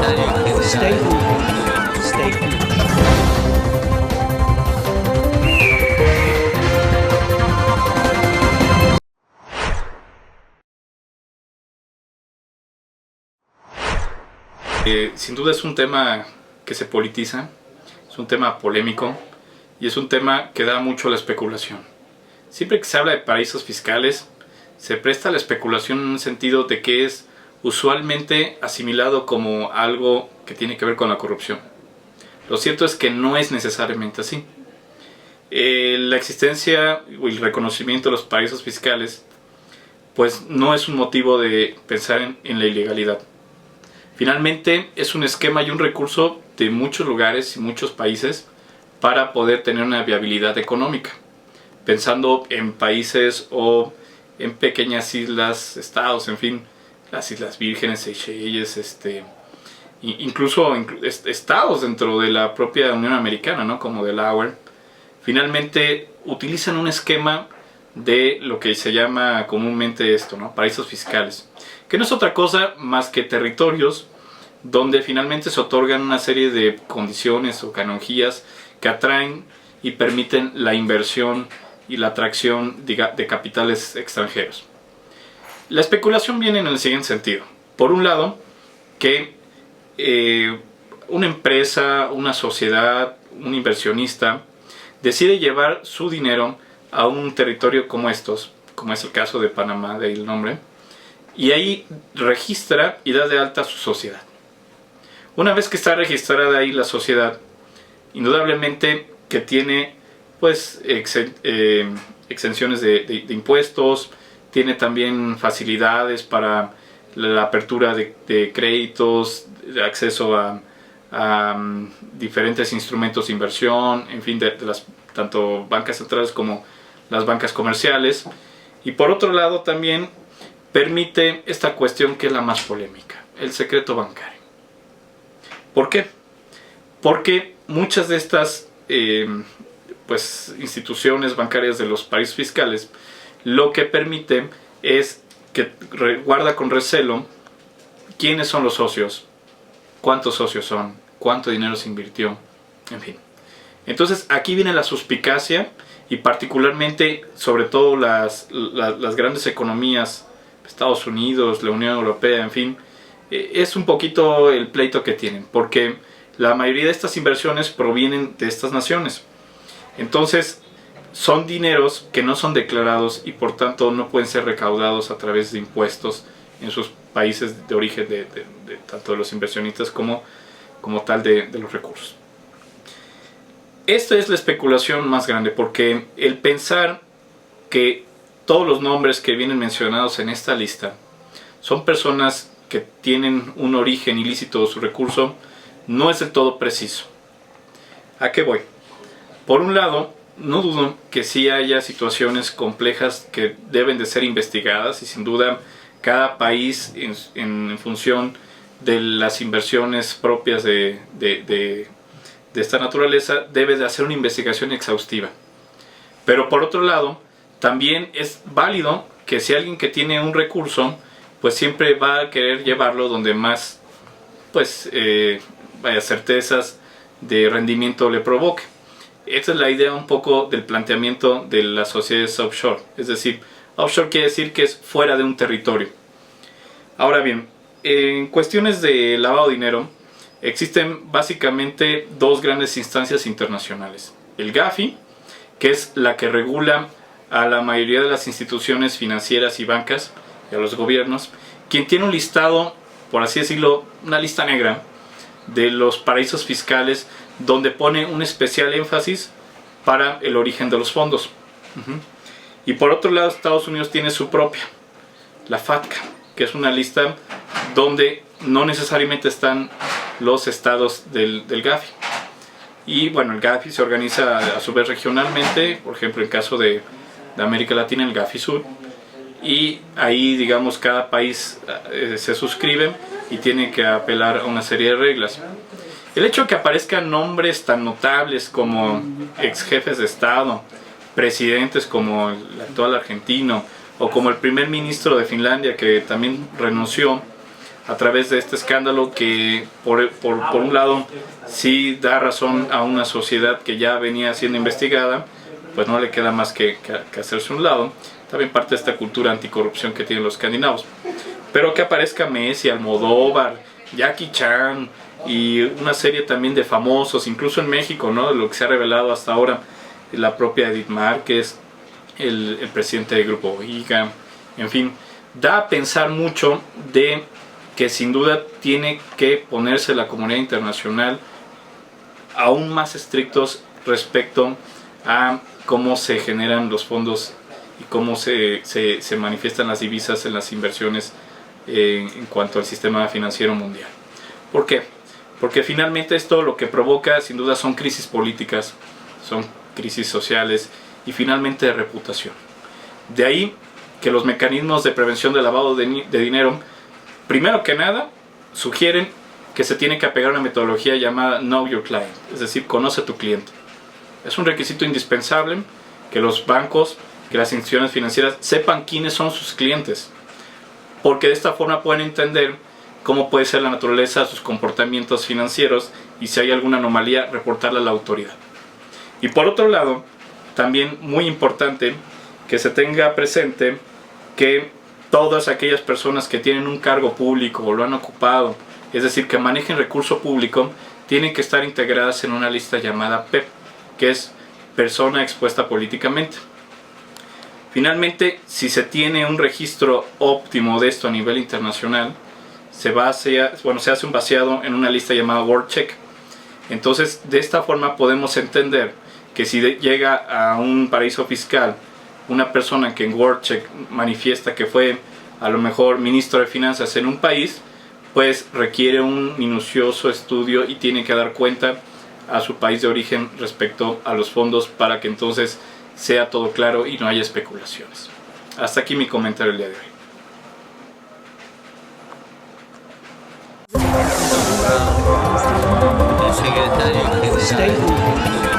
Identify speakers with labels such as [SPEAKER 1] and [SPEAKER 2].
[SPEAKER 1] Stay hungry. Stay hungry.
[SPEAKER 2] Sin duda es un tema que se politiza, es un tema polémico y es un tema que da mucho a la especulación. Siempre que se habla de paraísos fiscales, se presta a la especulación en un sentido de que es usualmente asimilado como algo que tiene que ver con la corrupción. Lo cierto es que no es necesariamente así. La existencia y el reconocimiento de los paraísos fiscales pues no es un motivo de pensar en la ilegalidad. Finalmente es un esquema y un recurso de muchos lugares y muchos países para poder tener una viabilidad económica. Pensando en países o en pequeñas islas, estados, en fin, las Islas Vírgenes, Seychelles, incluso estados dentro de la propia Unión Americana, ¿no? Como Delaware, finalmente utilizan un esquema de lo que se llama comúnmente esto, ¿no? Paraísos fiscales, que no es otra cosa más que territorios donde finalmente se otorgan una serie de condiciones o canonjías que atraen y permiten la inversión y la atracción de capitales extranjeros. La especulación viene en el siguiente sentido. Por un lado, que una empresa, una sociedad, un inversionista decide llevar su dinero a un territorio como estos, como es el caso de Panamá, de ahí el nombre, y ahí registra y da de alta su sociedad. Una vez que está registrada ahí la sociedad, indudablemente que tiene pues exenciones de impuestos, tiene también facilidades para la apertura de créditos, de acceso a diferentes instrumentos de inversión, en fin, de las tanto bancas centrales como las bancas comerciales. Y por otro lado también permite esta cuestión que es la más polémica, el secreto bancario. ¿Por qué? Porque muchas de estas pues, instituciones bancarias de los paraísos fiscales lo que permite es que guarda con recelo quiénes son los socios, cuántos socios son, cuánto dinero se invirtió, en fin. Entonces aquí viene la suspicacia y particularmente, sobre todo las grandes economías, Estados Unidos, la Unión Europea, en fin, es un poquito el pleito que tienen, porque la mayoría de estas inversiones provienen de estas naciones. Entonces son dineros que no son declarados y por tanto no pueden ser recaudados a través de impuestos en sus países de origen de tanto de los inversionistas como tal de los recursos. Esta es la especulación más grande, porque el pensar que todos los nombres que vienen mencionados en esta lista son personas que tienen un origen ilícito de su recurso no es del todo preciso. ¿A qué voy? Por un lado, no dudo que sí haya situaciones complejas que deben de ser investigadas y sin duda cada país en función de las inversiones propias de esta naturaleza debe de hacer una investigación exhaustiva. Pero por otro lado, también es válido que si alguien que tiene un recurso pues siempre va a querer llevarlo donde más pues vaya certezas de rendimiento le provoque. Esta es la idea un poco del planteamiento de las sociedades offshore, es decir, offshore quiere decir que es fuera de un territorio. Ahora bien, en cuestiones de lavado de dinero existen básicamente dos grandes instancias internacionales. El GAFI, que es la que regula a la mayoría de las instituciones financieras y bancas y a los gobiernos, quien tiene un listado, por así decirlo, una lista negra de los paraísos fiscales donde pone un especial énfasis para el origen de los fondos. Y por otro lado, Estados Unidos tiene su propia, la FATCA, que es una lista donde no necesariamente están los estados del GAFI. Y bueno, el GAFI se organiza a su vez regionalmente, por ejemplo en caso de América Latina, el GAFI Sur, y ahí digamos cada país se suscribe y tiene que apelar a una serie de reglas. El hecho de que aparezcan nombres tan notables como ex jefes de Estado, presidentes como el actual argentino o como el primer ministro de Finlandia que también renunció, a través de este escándalo que por un lado sí da razón a una sociedad que ya venía siendo investigada, pues no le queda más que hacerse un lado. También parte de esta cultura anticorrupción que tienen los escandinavos. Pero que aparezca Messi, Almodóvar, Jackie Chan y una serie también de famosos, incluso en México, ¿no? Lo que se ha revelado hasta ahora, la propia Edith Márquez, el presidente del Grupo IGA, en fin, da a pensar mucho de que sin duda tiene que ponerse la comunidad internacional aún más estrictos respecto a cómo se generan los fondos y cómo se manifiestan las divisas en las inversiones en cuanto al sistema financiero mundial. ¿Por qué? Porque finalmente esto lo que provoca sin duda son crisis políticas, son crisis sociales y finalmente de reputación. De ahí que los mecanismos de prevención del lavado de dinero, primero que nada, sugieren que se tiene que apegar a una metodología llamada Know Your Client, es decir, conoce a tu cliente. Es un requisito indispensable que los bancos, que las instituciones financieras sepan quiénes son sus clientes, porque de esta forma pueden entender cómo puede ser la naturaleza de sus comportamientos financieros y si hay alguna anomalía, reportarla a la autoridad. Y por otro lado, también muy importante que se tenga presente que todas aquellas personas que tienen un cargo público o lo han ocupado, es decir, que manejen recurso público, tienen que estar integradas en una lista llamada PEP, que es persona expuesta políticamente. Finalmente, si se tiene un registro óptimo de esto a nivel internacional, se hace un vaciado en una lista llamada World Check. Entonces, de esta forma podemos entender que si llega a un paraíso fiscal una persona que en World Check manifiesta que fue a lo mejor ministro de finanzas en un país, pues requiere un minucioso estudio y tiene que dar cuenta a su país de origen respecto a los fondos para que entonces sea todo claro y no haya especulaciones. Hasta aquí mi comentario el día de hoy.
[SPEAKER 3] El secretario general.
[SPEAKER 1] Stay